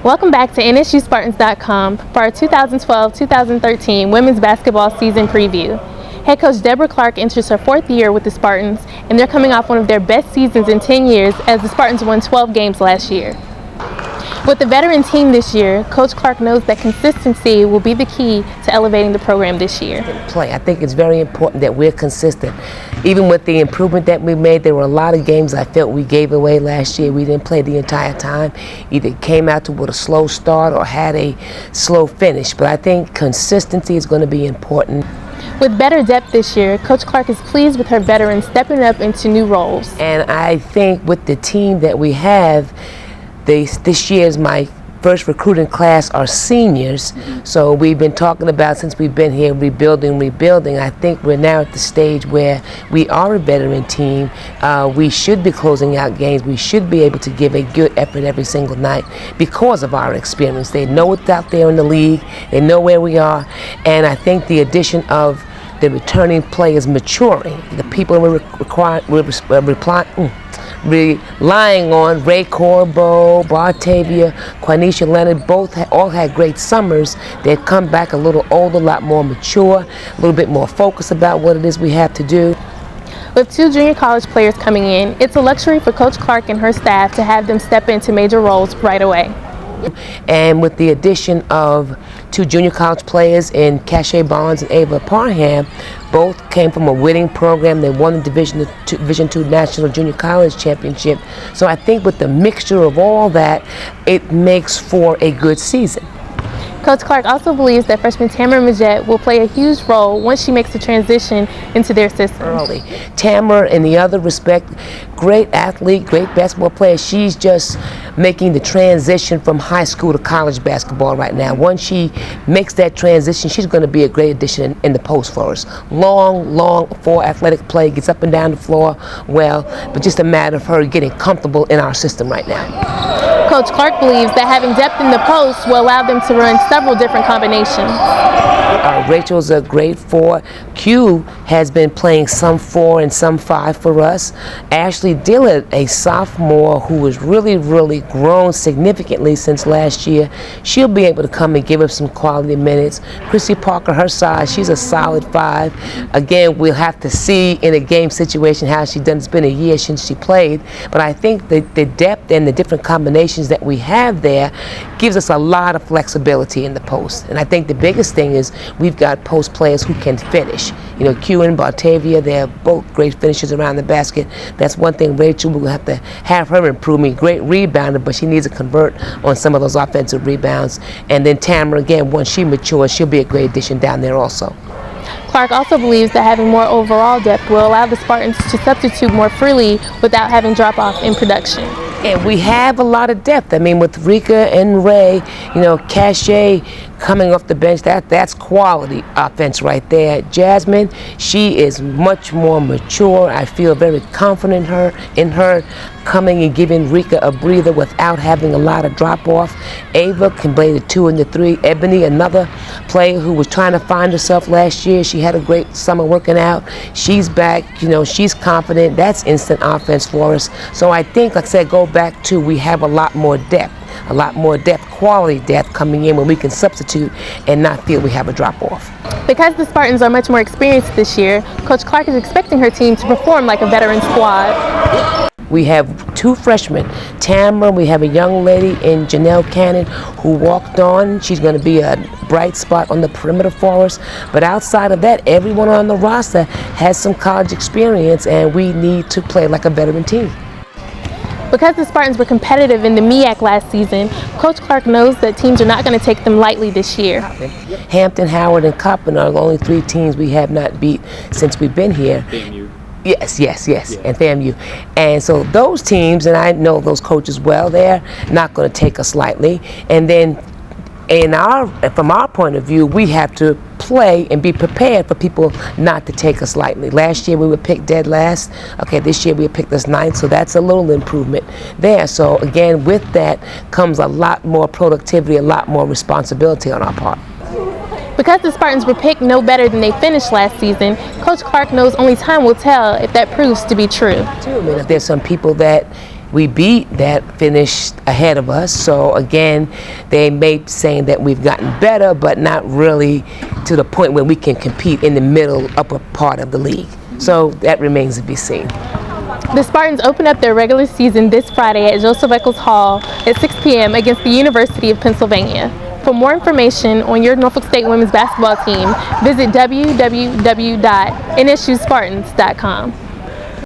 Welcome back to NSUSpartans.com for our 2012-2013 women's basketball season preview. Head coach Debra Clark enters her 4th year with the Spartans, and they're coming off one of their best seasons in 10 years as the Spartans won 12 games last year. With the veteran team this year, Coach Clark knows that consistency will be the key to elevating the program this year. I think it's very important that we're consistent. Even with the improvement that we made, there were a lot of games I felt we gave away last year. We didn't play the entire time. Either came out with a slow start or had a slow finish. But I think consistency is going to be important. With better depth this year, Coach Clark is pleased with her veterans stepping up into new roles. And I think with the team that we have, this year is my first recruiting class are seniors. So we've been talking about, since we've been here, rebuilding. I think we're now at the stage where we are a veteran team. We should be closing out games. We should be able to give a good effort every single night because of our experience. They know what's out there in the league. They know where we are. And I think the addition of the returning players maturing, the people relying on Ray Corbo, Bartavia, Quanisha Leonard, all had great summers. They've come back a little older, a lot more mature, a little bit more focused about what it is we have to do. With 2 junior college players coming in, it's a luxury for Coach Clark and her staff to have them step into major roles right away. And with the addition of 2 junior college players in Cache Barnes and Ava Parham, both came from a winning program. They won the Division II National Junior College Championship. So I think with the mixture of all that, it makes for a good season. Coach Clark also believes that freshman Tamara Majette will play a huge role once she makes the transition into their system. Early. Tamara, in the other respect, great athlete, great basketball player. She's just making the transition from high school to college basketball right now. Once she makes that transition, she's going to be a great addition in the post for us. Long for athletic play, gets up and down the floor well, but just a matter of her getting comfortable in our system right now. Coach Clark believes that having depth in the post will allow them to run several different combinations. Rachel's a great 4. Q has been playing some 4 and some 5 for us. Ashley Dillard, a sophomore who has really grown significantly since last year. She'll be able to come and give us some quality minutes. Chrissy Parker, her size, she's a solid 5. Again, we'll have to see in a game situation how she's done. It's been a year since she played, but I think the depth and the different combinations that we have there gives us a lot of flexibility in the post. And I think the biggest thing is we've got post players who can finish. You know, Q and Bartavia, they're both great finishers around the basket. That's one thing Rachel will have to have her improvement. Great rebounder, but she needs to convert on some of those offensive rebounds. And then Tamara, again, once she matures, she'll be a great addition down there also. Clark also believes that having more overall depth will allow the Spartans to substitute more freely without having drop-off in production. And we have a lot of depth. I mean, with Rika and Ray, you know, Cache coming off the bench, that's quality offense right there. Jasmine, she is much more mature. I feel very confident in her coming and giving Rika a breather without having a lot of drop-off. Ava can play the 2 and the 3. Ebony, another player who was trying to find herself last year. She had a great summer working out. She's back, you know, she's confident. That's instant offense for us. So I think, like I said, go back to we have a lot more depth, quality depth coming in when we can substitute and not feel we have a drop-off. Because the Spartans are much more experienced this year, Coach Clark is expecting her team to perform like a veteran squad. We have 2 freshmen, Tamara, we have a young lady in Janelle Cannon who walked on. She's going to be a bright spot on the perimeter for us. But outside of that, everyone on the roster has some college experience, and we need to play like a veteran team. Because the Spartans were competitive in the MEAC last season, Coach Clark knows that teams are not going to take them lightly this year. Hampton, Howard, and Coppin are the only 3 teams we have not beat since we've been here. Yes, yeah. And FAMU. And so those teams, and I know those coaches well, they're not going to take us lightly. And then from our point of view, we have to play and be prepared for people not to take us lightly. Last year we were picked dead last. Okay, this year we were picked as 9th, so that's a little improvement there. So again, with that comes a lot more productivity, a lot more responsibility on our part. Because the Spartans were picked no better than they finished last season, Coach Clark knows only time will tell if that proves to be true. I mean, if there's some people that we beat that finished ahead of us. So again, they may be saying that we've gotten better, but not really to the point where we can compete in the middle, upper part of the league. So that remains to be seen. The Spartans open up their regular season this Friday at Joseph Eccles Hall at 6 p.m. against the University of Pennsylvania. For more information on your Norfolk State women's basketball team, visit www.nsuspartans.com.